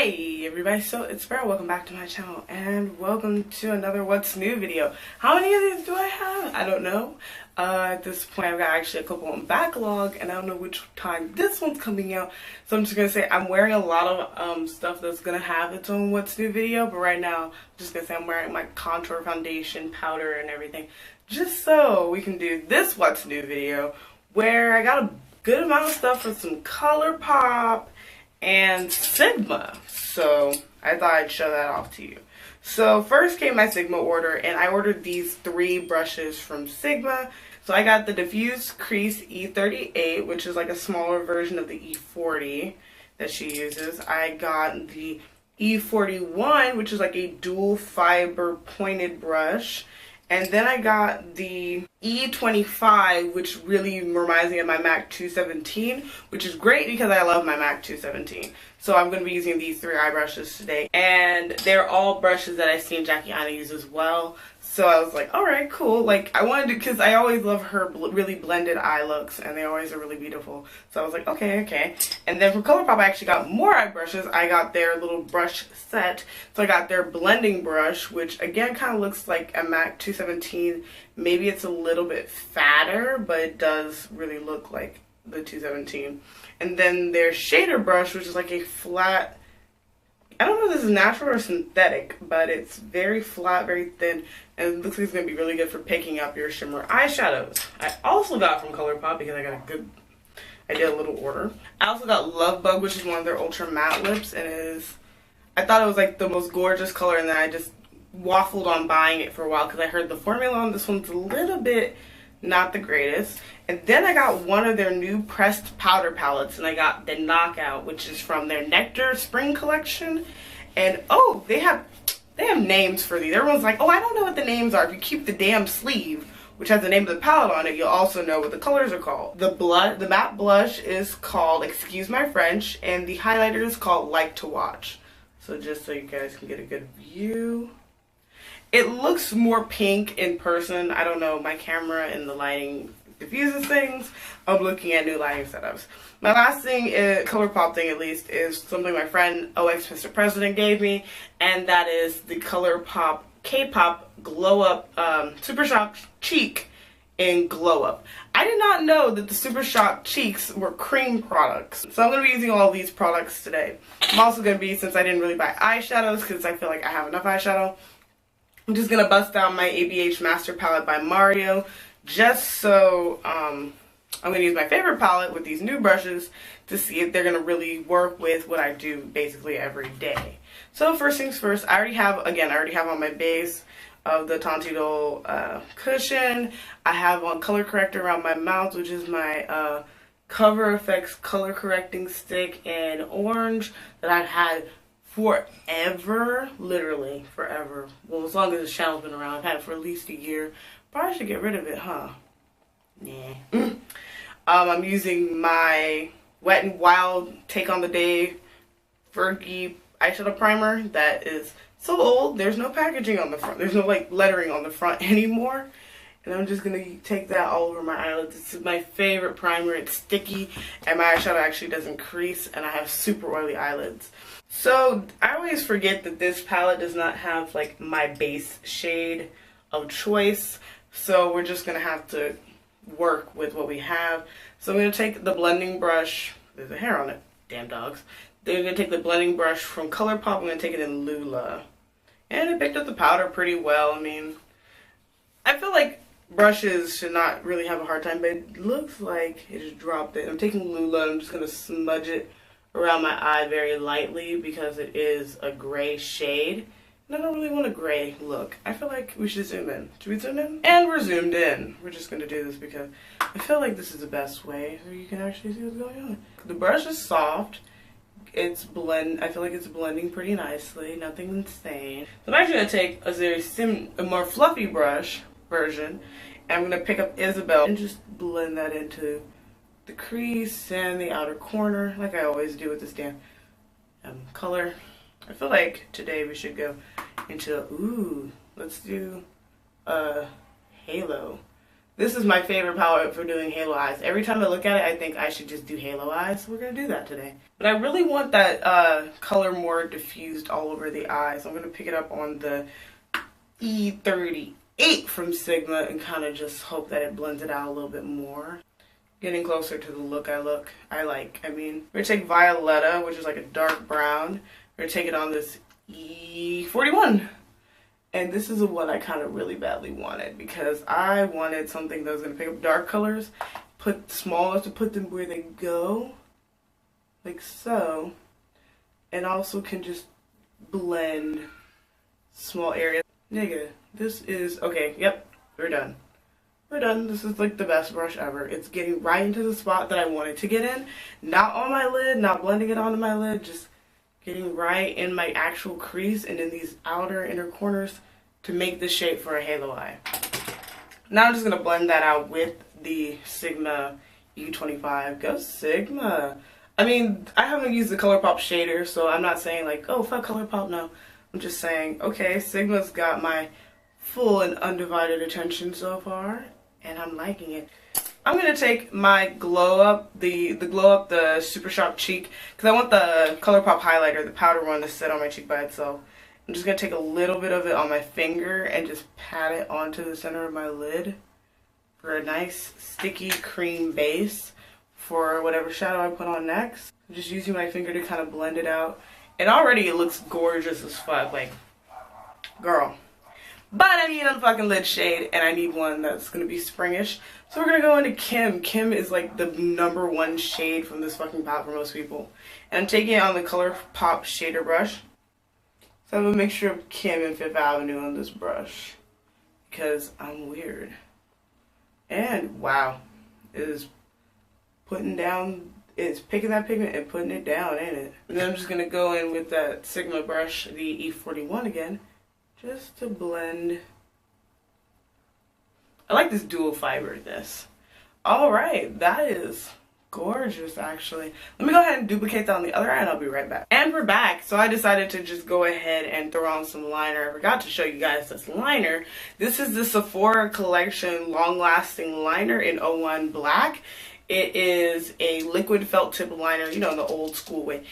Hi everybody, so it's Sparrow. Welcome back to my channel and welcome to another What's New video. How many of these do I have? I don't know. At this point I've got actually a couple on backlog and I don't know which time this one's coming out. So I'm just going to say I'm wearing a lot of stuff that's going to have its own What's New video. But right now I'm just going to say I'm wearing my contour foundation, powder and everything. Just so we can do this What's New video where I got a good amount of stuff with some colourpop and Sigma, so I thought I'd show that off to you. So first came my Sigma order, and I ordered these 3 brushes from Sigma. So I got the Diffuse Crease E38, which is like a smaller version of the E40 that she uses. I got the E41, which is like a dual fiber pointed brush. And then I got the E25, which really reminds me of my MAC 217, which is great because I love my MAC 217. So I'm going to be using these 3 eye brushes today. And they're all brushes that I've seen Jackie Aina use as well. So I was like, alright, cool. Like, I wanted to, because I always love her really blended eye looks, and they always are really beautiful. So I was like, okay. And then from ColourPop, I actually got more eye brushes. I got their little brush set. So I got their blending brush, which again kind of looks like a MAC 217. Maybe it's a little bit fatter, but it does really look like the 217. And then their shader brush, which is like a flat, I don't know if this is natural or synthetic, but it's very flat, very thin, and it looks like it's going to be really good for picking up your shimmer eyeshadows. I also got from ColourPop because I did a little order. I also got Love Bug, which is one of their ultra matte lips, and I thought it was like the most gorgeous color, and then I just waffled on buying it for a while because I heard the formula on this one's a little bit not the greatest. And then I got one of their new pressed powder palettes, and I got the Knockout, which is from their Nectar Spring collection. And oh, they have names for these. Everyone's like, oh, I don't know what the names are. If you keep the damn sleeve, which has the name of the palette on it, you'll also know what the colors are called. The matte blush is called Excuse My French, and the highlighter is called Like to Watch. So just so you guys can get a good view. It looks more pink in person. I don't know, my camera and the lighting diffuses things. I'm looking at new lighting setups. My last thing, ColourPop thing at least, is something my friend OX Mr. President gave me, and that is the ColourPop K-Pop Glow Up Super Shock Cheek in Glow Up. I did not know that the Super Shock Cheeks were cream products. So I'm going to be using all these products today. I'm also going to be, since I didn't really buy eyeshadows because I feel like I have enough eyeshadow, I'm just going to bust out my ABH Master Palette by Mario, just so I'm going to use my favorite palette with these new brushes to see if they're going to really work with what I do basically every day. So first things first, I already have on my base of the Tontidol cushion. I have on color corrector around my mouth, which is my Cover FX color correcting stick in orange that I've had forever, literally forever. Well, as long as this channel's been around, I've had it for at least a year. Probably should get rid of it, huh? Nah. I'm using my Wet n Wild Take on the Day Fergie eyeshadow primer that is so old. There's no packaging on the front. There's no like lettering on the front anymore. And I'm just gonna take that all over my eyelids. This is my favorite primer. It's sticky, and my eyeshadow actually doesn't crease, and I have super oily eyelids. So I always forget that this palette does not have like my base shade of choice. So we're just gonna have to work with what we have. So I'm gonna take the blending brush. There's a hair on it. Damn dogs. Then I'm gonna take the blending brush from ColourPop. I'm gonna take it in Lula, and it picked up the powder pretty well. I mean, I feel like brushes should not really have a hard time, but it looks like it just dropped it. I'm taking Lula. I'm just gonna smudge it around my eye very lightly because it is a gray shade. And I don't really want a gray look. I feel like we should zoom in. Should we zoom in? And we're zoomed in. We're just going to do this because I feel like this is the best way so you can actually see what's going on. The brush is soft. I feel like it's blending pretty nicely. Nothing insane. So I'm actually going to take a more fluffy brush version. And I'm going to pick up Isabel and just blend that into the crease and the outer corner like I always do with this damn color. I feel like today we should go into, let's do Halo. This is my favorite palette for doing halo eyes. Every time I look at it, I think I should just do halo eyes. So we're going to do that today. But I really want that color more diffused all over the eyes. So I'm going to pick it up on the E38 from Sigma and kind of just hope that it blends it out a little bit more. Getting closer to the look I like. I mean, we're going to take Violetta, which is like a dark brown. We're going to take it on this E41. And this is what I kind of really badly wanted, because I wanted something that was going to pick up dark colors, put small enough to put them where they go, like so, and also can just blend small areas. Nigga, this is, okay, yep, we're done. We're done. This is like the best brush ever. It's getting right into the spot that I wanted to get in, not on my lid, not blending it onto my lid, just getting right in my actual crease and in these outer inner corners to make the shape for a halo eye. Now I'm just going to blend that out with the Sigma E25. Go Sigma! I mean, I haven't used the ColourPop shader, so I'm not saying like, oh, fuck ColourPop, no. I'm just saying, okay, Sigma's got my full and undivided attention so far, and I'm liking it. I'm going to take my Glow Up, the Super Sharp Cheek, because I want the ColourPop highlighter, the powder one, to sit on my cheek by itself. I'm just going to take a little bit of it on my finger and just pat it onto the center of my lid for a nice sticky cream base for whatever shadow I put on next. I'm just using my finger to kind of blend it out. And already it looks gorgeous as fuck, like, girl. But I need a fucking lid shade, and I need one that's going to be springish. So we're going to go into Kim. Kim is like the #1 shade from this fucking palette for most people. And I'm taking it on the ColourPop shader brush. So I have a mixture of Kim and Fifth Avenue on this brush, because I'm weird. And wow, it is putting down, it's picking that pigment and putting it down, ain't it? And then I'm just going to go in with that Sigma brush, the E41 again, just to blend. I like this dual fiberness. Alright, that is gorgeous actually. Let me go ahead and duplicate that on the other eye and I'll be right back. And we're back. So I decided to just go ahead and throw on some liner. I forgot to show you guys this liner. This is the Sephora Collection Long Lasting Liner in 01 Black. It is a liquid felt tip liner, you know, the old school way.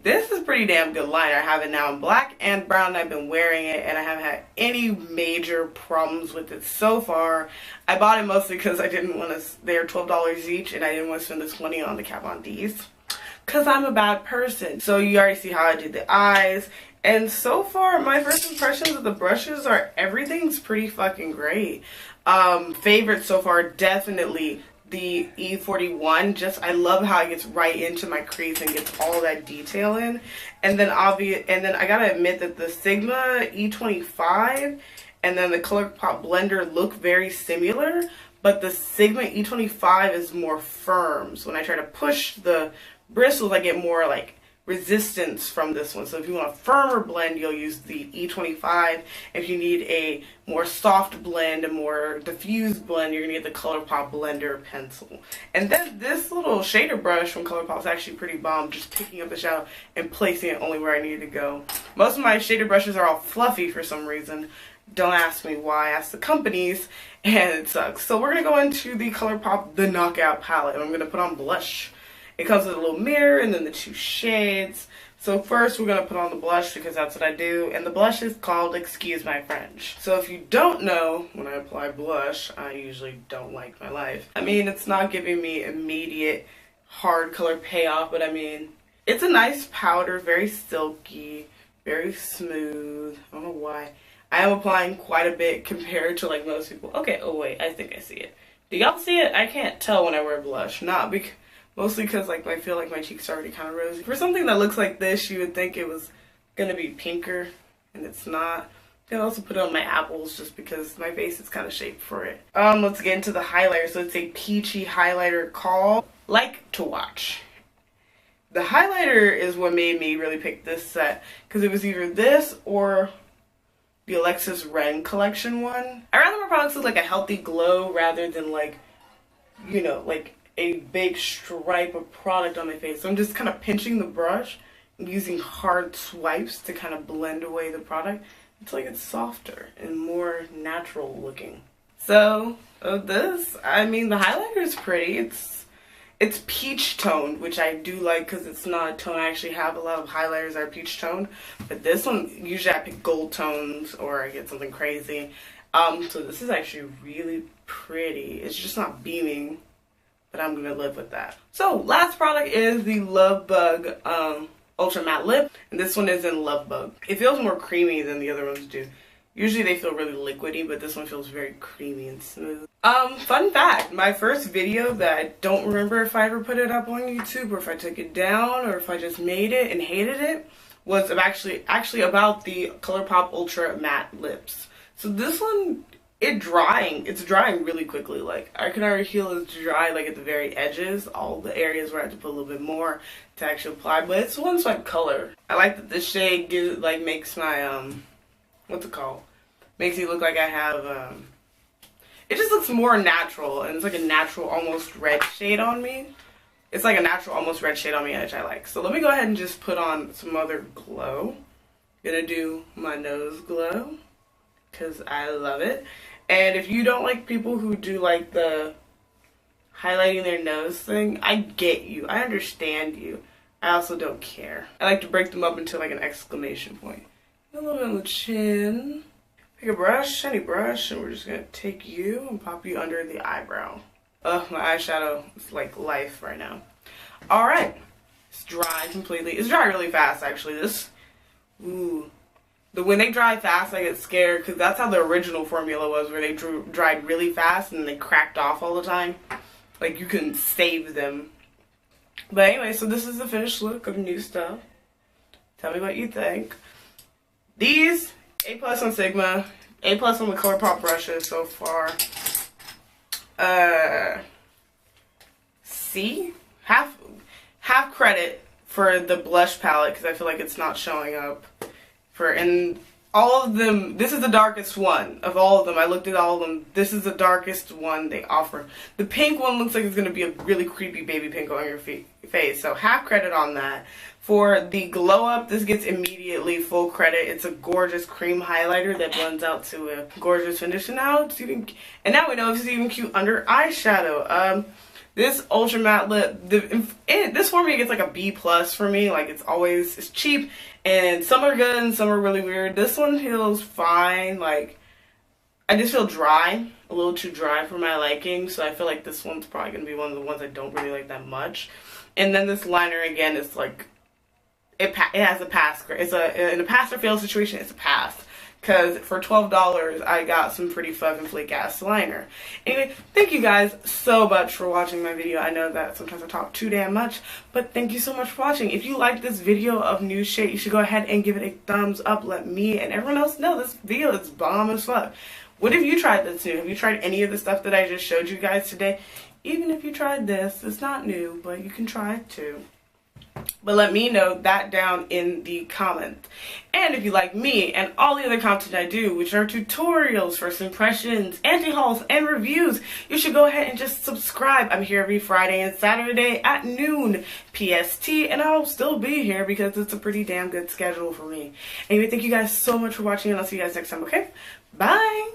This is pretty damn good liner. I have it now in black and brown. I've been wearing it and I haven't had any major problems with it so far. I bought it mostly because I didn't want to, they're $12 each and I didn't want to spend this money on the Kat Von D's. Because I'm a bad person. So you already see how I did the eyes. And so far, my first impressions of the brushes are everything's pretty fucking great. Favorite so far, definitely the E41. Just I love how it gets right into my crease and gets all that detail in. And then I gotta admit that the Sigma E25 and then the ColourPop blender look very similar, but the Sigma E25 is more firm. So when I try to push the bristles, I get more like resistance from this one. So if you want a firmer blend, you'll use the E25. If you need a more soft blend, a more diffused blend, you're gonna get the ColourPop blender pencil. And then this little shader brush from ColourPop is actually pretty bomb, just picking up the shadow and placing it only where I need to go. Most of my shader brushes are all fluffy for some reason. Don't ask me why, ask the companies, and it sucks. So we're gonna go into the ColourPop The Knockout palette, and I'm gonna put on blush. It comes with a little mirror and then the 2 shades. So first we're going to put on the blush because that's what I do. And the blush is called Excuse My French. So if you don't know, when I apply blush, I usually don't like my life. I mean, it's not giving me immediate hard color payoff, but I mean, it's a nice powder, very silky, very smooth. I don't know why. I am applying quite a bit compared to like most people. Okay, oh wait, I think I see it. Do y'all see it? I can't tell when I wear blush. Not because... Mostly because like I feel like my cheeks are already kind of rosy. For something that looks like this, you would think it was going to be pinker, and it's not. I can also put it on my apples just because my face is kind of shaped for it. Let's get into the highlighter. So it's a peachy highlighter called Like to Watch. The highlighter is what made me really pick this set, because it was either this or the Alexis Ren collection one. I'd rather my products look like a healthy glow rather than like, you know, like a big stripe of product on my face. So I'm just kind of pinching the brush and using hard swipes to kind of blend away the product until it gets softer and more natural looking. So this, I mean, the highlighter is pretty. It's peach toned, which I do like because it's not a tone I actually have. A lot of highlighters are peach toned, but this one, usually I pick gold tones or I get something crazy. So this is actually really pretty. It's just not beaming, but I'm gonna live with that. So last product is the Love Bug Ultra Matte Lip, and this one is in Love Bug. It feels more creamy than the other ones do. Usually they feel really liquidy, but this one feels very creamy and smooth. Fun fact, my first video that I don't remember if I ever put it up on YouTube or if I took it down or if I just made it and hated it was actually about the ColourPop Ultra Matte Lips. So this one, it's drying really quickly. Like, I can already feel it's dry, like at the very edges, all the areas where I have to put a little bit more to actually apply, but it's one swipe color. I like that the shade makes my, what's it called? Makes it look like I have, it just looks more natural, and it's like a natural, almost red shade on me. It's like a natural, almost red shade on me, which I like. So let me go ahead and just put on some other glow. Gonna do my nose glow, because I love it. And if you don't like people who do like the highlighting their nose thing, I get you. I understand you. I also don't care. I like to break them up into like an exclamation point. A little bit on the chin. Pick a brush, any brush, and we're just gonna take you and pop you under the eyebrow. Ugh, my eyeshadow is like life right now. Alright. It's dry completely. It's dry really fast actually. When they dry fast, I get scared because that's how the original formula was, where they dried really fast and they cracked off all the time. Like, you couldn't save them. But anyway, so this is the finished look of new stuff. Tell me what you think. These, A+ on Sigma, A+ on the ColourPop brushes so far. C, half credit for the blush palette because I feel like it's not showing up. And all of them, this is the darkest one of all of them. I looked at all of them. This is the darkest one they offer. The pink one looks like it's going to be a really creepy baby pink on your face. So half credit on that. For the glow up, this gets immediately full credit. It's a gorgeous cream highlighter that blends out to a gorgeous finish. And now we know it's even cute under eyeshadow. This Ultra Matte Lip, this formula gets like a B+ for me. Like, it's cheap, and some are good and some are really weird. This one feels fine. Like, I just feel dry, a little too dry for my liking, so I feel like this one's probably going to be one of the ones I don't really like that much. And then this liner, again, is like, it has a pass. In a pass or fail situation, it's a pass. Because for $12, I got some pretty fucking flake ass liner. Anyway, thank you guys so much for watching my video. I know that sometimes I talk too damn much, but thank you so much for watching. If you like this video of new shit, you should go ahead and give it a thumbs up. Let me and everyone else know this video is bomb as fuck. What have you tried that's new? Have you tried any of the stuff that I just showed you guys today? Even if you tried this, it's not new, but you can try it too. But let me know that down in the comments. And if you like me and all the other content I do, which are tutorials, first impressions, anti-hauls, and reviews, you should go ahead and just subscribe. I'm here every Friday and Saturday at noon PST, and I'll still be here because it's a pretty damn good schedule for me. Anyway, thank you guys so much for watching, and I'll see you guys next time, okay? Bye!